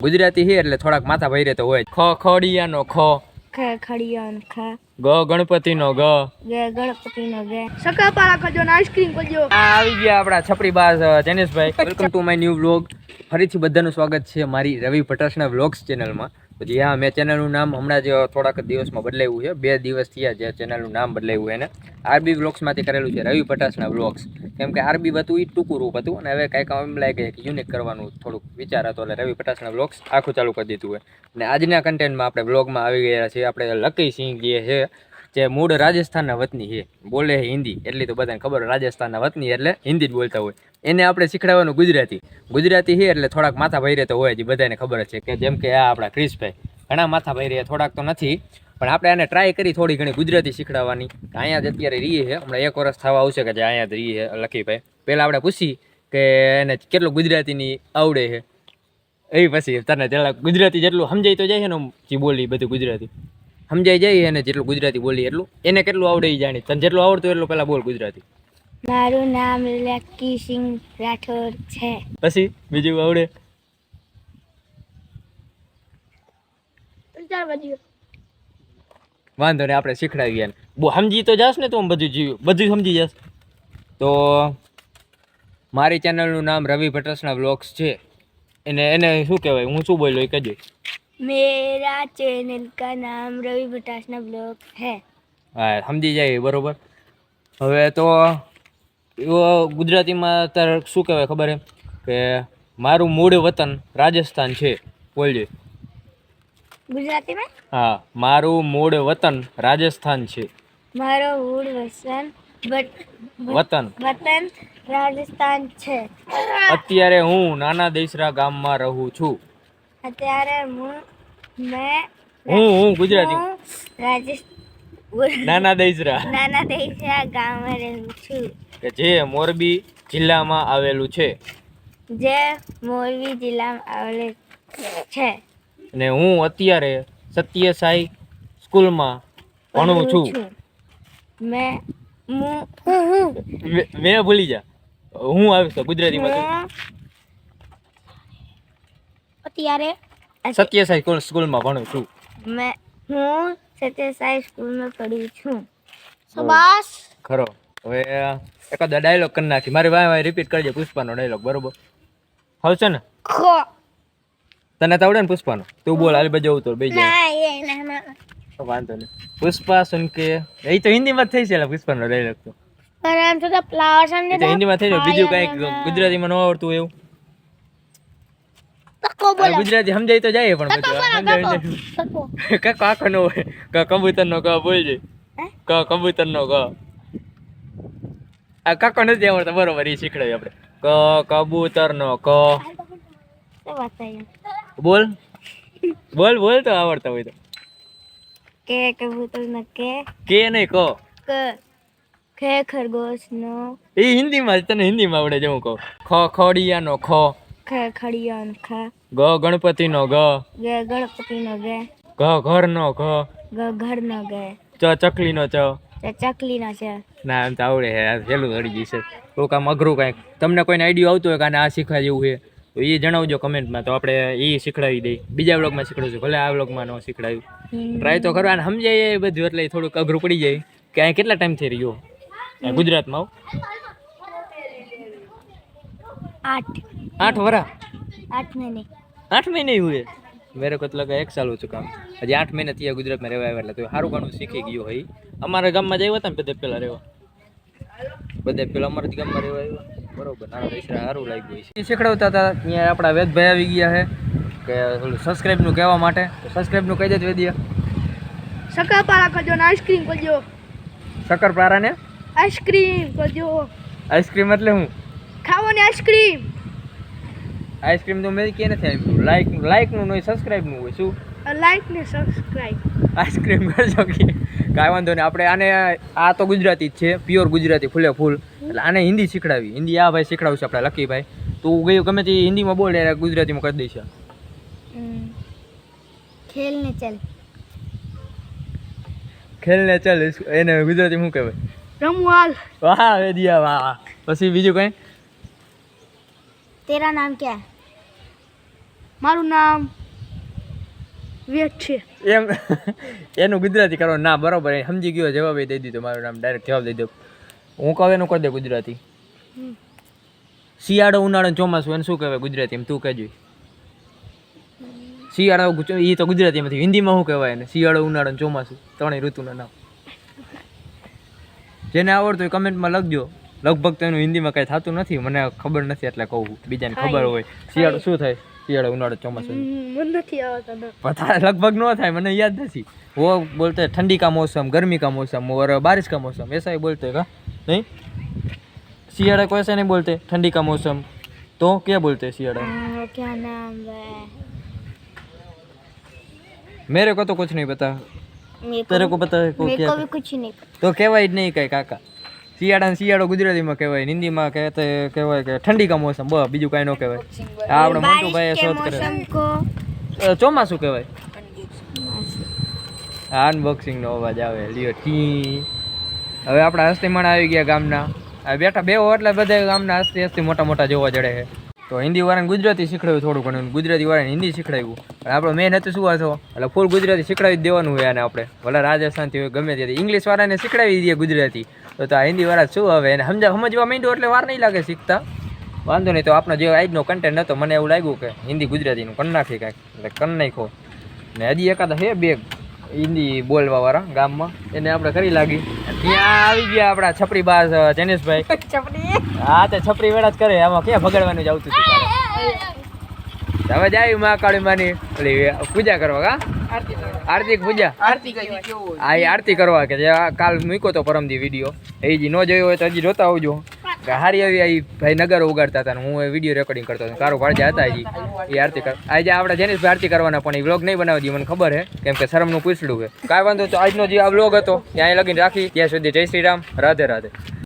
ગુજરાતી છે એટલે થોડાક માથા ભાઈ તો હોય. ખ ખડિયાનો ખ, ખ ખડિયાનો ખ, ગ ગણપતિનો ગ, ગ ગણપતિનો ગ, સકાપારા કરજો ને આઈસ્ક્રીમ કરજો. આવી ગયા આપણા છપરી બાજ જેનેશભાઈ. Welcome to my new vlog. ફરીથી બધાનું સ્વાગત છે મારી રવિ પટાસના વ્લોગ્સ ચેનલમાં. પછી હા, મેં ચેનલનું નામ હમણાં જ થોડાક દિવસમાં બદલાવ્યું છે. 2 દિવસ થયા જે ચેનલનું નામ બદલાવ્યું એને. આરબી વ્લોગ્સમાંથી કરેલું છે રવિ પટાસના વ્લોગ્સ. કેમ કે આરબી હતું એ ટૂંકું રૂપ હતું અને હવે કાંઈક એમ લાગે કે યુનિક કરવાનું થોડુંક વિચાર હતો એટલે રવિ પટાસના વ્લોગ્સ આખું ચાલુ કરી દીધું હોય. અને આજના કન્ટેન્ટમાં આપણે વ્લોગમાં આવી ગયા છીએ. આપણે લકી સિંહ જે છે જે મૂળ રાજસ્થાનના વતની છે, બોલે છે હિન્દી, એટલી તો બધાને ખબર. રાજસ્થાનના વતની એટલે હિન્દી જ બોલતા હોય. એને આપણે શીખડાવવાનું ગુજરાતી છે એટલે થોડાક માથા ભાઈ તો હોય જ, બધાને ખબર છે. કે જેમ કે આ આપણા ક્રિશભાઈ ઘણા માથા ભાઈ રહ્યા, થોડાક તો નથી, પણ આપણે આને ટ્રાય કરી થોડી ઘણી ગુજરાતી શીખડાવવાની. અહીંયા જ અત્યારે રહીએ છે, હમણાં 1 વર્ષ થવા આવશે કે જે અહીંયા જ રહીએ છે લકીભાઈ. પહેલાં આપણે પૂછી કે એને કેટલું ગુજરાતીની આવડે છે, એ પછી તને જેટલા ગુજરાતી જેટલું સમજાય તો જાય છે ને, જે બોલી બધું ગુજરાતી સમજાઈ જાય અને જેટલું ગુજરાતી બોલી એટલું એને કેટલું આવડે એ જાણી. તને જેટલું આવડતું એટલું પહેલાં બોલ ગુજરાતી. મારું નામ લકી સિંહ રાઠોડ છે. પછી બીજું આવડે? વાંધો ને, આપણે શીખડાવીએ ને. બહુ સમજી તો જાસ ને, તો બધું સમજી જાસ. તો મારી ચેનલનું નામ રવિ ભટ્ટસના વ્લોગ્સ છે. એને શું કહેવાય, હું શું બોલ્યો એ કહેજો. मेरा चैनल का नाम रवि भट्टासना ब्लॉग है. હા, સમજી જાય બરોબર. હવે તો ગુજરાતીમાં તારે શું કહેવાય ખબર હે કે મારું મૂળ વતન રાજસ્થાન છે, બોલજે ગુજરાતીમાં. હા, મારું મૂળ વતન રાજસ્થાન છે. મારો મૂળ વતન રાજસ્થાન છે. અત્યારે હું નાના દેસરા ગામમાં રહું છું. અત્યારે હું ગુજરાતી રાજસ્થાન નાના દેસરા ગામમાં રહું છું, કે જે મોરબી જિલ્લામાં આવેલું છે. જે મોરબી જિલ્લામાં આવેલું છે. અને હું અત્યારે સત્યસાઈ સ્કૂલમાં ભણું છું. મેં ભૂલી જા, હું આવીશ તો ગુજરાતીમાં. અત્યારે સત્યસાઈ સ્કૂલમાં ભણું છું. હું સત્યસાઈ સ્કૂલમાં પઢું છું. શાબાશ. ખરો. હવે એકાદ ડાયલોગ કરી નાખી. મારી વાય રિપીટ કરજે પુષ્પાનો ડાયલોગ, બરોબર? આવશે ને? તને તો આવડે ને પુષ્પાનો? તું બોલ, હાલ બજાવું તો બે જાય. વાંધો નહીં. પુષ્પા સુન કે, એ તો હિન્દીમાં જ થઈ છે પુષ્પાનો ડાયલોગ તો. તો હિન્દીમાં થઈ જાય. બીજું કઈ ગુજરાતીમાં ન આવડતું એવું? ગુજરાતી સમજાય તો જાય, પણ કાકો નો હોય, કબૂતર નો ક બોલજે. કબૂતર નો ક. આ કાકો નથી આવડતો, બરોબર, એ શીખડાવી આપણે. કબૂતર નો ક. બોલ બોલ બોલ, તો આવડતા હોય તો. કે કબૂતર નો કે નહીં ક. ખે ખરગોશ નો. એ હિન્દીમાં, તને હિન્દીમાં આવડે છે હું કહું. ખ ખડિયા નો ખ, ખ ખડિયાનો ખ, ગ ગણપતિ નો ગ, ગ ગણપતિનો ગ, ઘ ઘર નો ઘ, ગ ઘરનો ગ, ચકલી નો ચ. ચકલીનો છે. ના, એમ તો આવડે છે, સહેલું થડી જશે. થોડુંક આમ અઘરું કાંઈક તમને કોઈને આઈડિયો આવતો હોય કે આને આ શીખવા જેવું છે તો એ જણાવજો કમેન્ટમાં, તો આપણે એ શીખડાવી દઈએ. બીજા વ્લોગમાં શીખડાવશું, ભલે આ વ્લોગમાં ન શીખડાવ્યું. ટ્રાય તો કરવા, અને સમજાય એ બધું, એટલે થોડુંક અઘરું પડી જાય કે અહીં કેટલા ટાઈમ થઈ રહ્યો ગુજરાતમાં? 8 વરા 8 મહિને 8 મહિને हुए मेरे को तो लगा 1 साल हो चुका. હજી 8 મહિના થયા ગુજરાતમાં રહેવા આવ્યા, એટલે તો સારું ઘણું શીખી ગયો હોય. અમારા ગામમાં જ આવ્યા હતા ને બધે પહેલાં રહેવા, અમારા ગામમાં રહેવા આવ્યા, બરોબર. નાના દઈસરા સારું લાગ્યું છે. શીખડાવતા હતા ત્યાં આપણા વેદભાઈ આવી ગયા છે કે થોડું સબસ્ક્રાઈબનું કહેવા માટે. તો સબસ્ક્રાઈબનું કહી દેજો વેદિયા. સકાપારા કરજો ને આઈસ્ક્રીમ કરજો. શક્કરપારા ને આઈસ્ક્રીમ કરજો. આઈસ્ક્રીમ એટલે હું? ખાવાની આઈસ્ક્રીમ. આઈસ્ક્રીમ તો મેં કે નથી આવ્યું. લાઈકનું નહીં, સબસ્ક્રાઈબનું હોય. શું? લાઈક ને સબસ્ક્રાઈબ. આઈસ્ક્રીમ કરજો કે કાંઈ વાંધો નહીં. આપણે આને, આ તો ગુજરાતી જ છે, પ્યોર ગુજરાતી, ફૂલે ફૂલ. એટલે આને હિન્દી શીખડાવી. હિન્દી આ ભાઈ શીખડાવશે, આપણા લકીભાઈ. તું ગયું ગમે તે હિન્દીમાં બોલ, ગુજરાતીમાં કરી દઈશ. ખેલને ચાલ. ખેલને ચાલ, એને ગુજરાતી શું કહેવાય? રમવાલ. વાહ વેદિયા, વાહ. પછી બીજું કંઈ? तेरा नाम क्या है? મારું નામ વેદ છે. એમ એનું ગુજરાતી કરો ના બરોબર એ સમજી ગયો જવાબ એ દઈ દીધો મારું નામ ડાયરેક્ટ જવાબ દઈ દો હું કહું એનું કરી દે ગુજરાતી શિયાળો ઉનાળો ચોમાસું એને શું કહેવાય ગુજરાતી એમ તું કહેજો શિયાળો એ તો ગુજરાતીમાંથી હિન્દીમાં શું કહેવાય એને શિયાળો ઉનાળો ચોમાસું ત્રણેય ઋતુના નામ જેને આવડતું હોય કમેન્ટમાં લખજો લગભગ તો એનું હિન્દીમાં કાંઈ થતું નથી મને ખબર નથી એટલે કહું બીજાને ખબર હોય શિયાળો શું થાય શિયાળો ઉનાળો ચોમાસું મને નથી આવડતા. पता लगभग न था मैंने याद नहीं वो बोलते हैं ठंडी का मौसम गर्मी का मौसम और बारिश का मौसम ऐसा ही बोलते हैं का नहीं सियाड़ा को ऐसा नहीं बोलते ठंडी का मौसम तो क्या बोलते हैं सियाड़ा क्या नाम है? मेरे को तो कुछ नहीं पता तेरे को पता है को मेरे क्या को भी कुछ नहीं पता. तो कहेवाय જ નહીં કઈ કાકા શિયાળો ગુજરાતીમાં કહેવાય હિન્દીમાં કહેતે કહેવાય કે ઠંડી કા મોસમ બસ બીજું કાંઈ ન કહેવાય આ આપણે મોટું ભાઈ बारिश के શોધ કરે मौसम को ચોમાસું કહેવાય અનબોક્સિંગ નો અવાજ આવે લ્યો ટી હવે આપણા હસ્તીમાણા આવી ગયા ગામના હવે બેઠા બેહો એટલે બધા ગામના હસ્તી હસ્તી મોટા મોટા જોવા જડે છે તો હિન્દી વાળાને ગુજરાતી શીખડાવ્યું થોડું ઘણું ગુજરાતી વાળાને હિન્દી શીખડાવ્યું પણ આપણો મેન હતું શું હતો એટલે ફૂલ ગુજરાતી શીખડાવી જ દેવાનું હોય આને આપણે ભલે રાજસ્થાનથી હોય ગમે ત્યાંથી ઇંગ્લિશ વાળાને શીખડાવી દઈએ ગુજરાતી તો આ હિન્દી વાળા શું હવે એને સમજવા માંડ્યું એટલે વાર નહીં લાગે શીખતા વાંધો નહીં તો આપણો જે આજનો કન્ટેન્ટ હતો મને એવું લાગ્યું કે હિન્દી ગુજરાતીનું કરી નાખી કાંઈક એટલે કરી નાખો ને હજી એકાદા હે બે હિન્દી બોલવા વાળા ગામમાં એને આપણે કરી લાગી ત્યાં આવી ગયા આપણા છપરી બાજ જનેશભાઈ હા તે છપરી વેળા જ કરે આમાં ક્યાં ભગાડવાનું જ આવતું હતું હવે જાય મહાકાળી માની ઓલી પૂજા કરવા કા આરતી પૂજા હા એ આરતી કરવા કે જે કાલ મૂક્યો તો પરમદી વિડીયો એ જે ન જોયો હોય તો હજી જોતા આવજો કે હારી આવી આ ભાઈ નગરો ઉગાડતા હતા ને હું એ વિડીયો રેકોર્ડિંગ કરતો હતો કારો ભાડજા હતા હજી એ આરતી કર આજે આપણે જેનિશભાઈ આરતી કરવાના પણ એ વ્લોગ નહીં બનાવી દઈએ મને ખબર છે કેમ કે શરમનું પૂછડું છે કાંઈ વાંધો તો આજનો જે આ વ્લોગ હતો ત્યાં લગીને રાખી ત્યાં સુધી જય શ્રી રામ રાધે રાધે.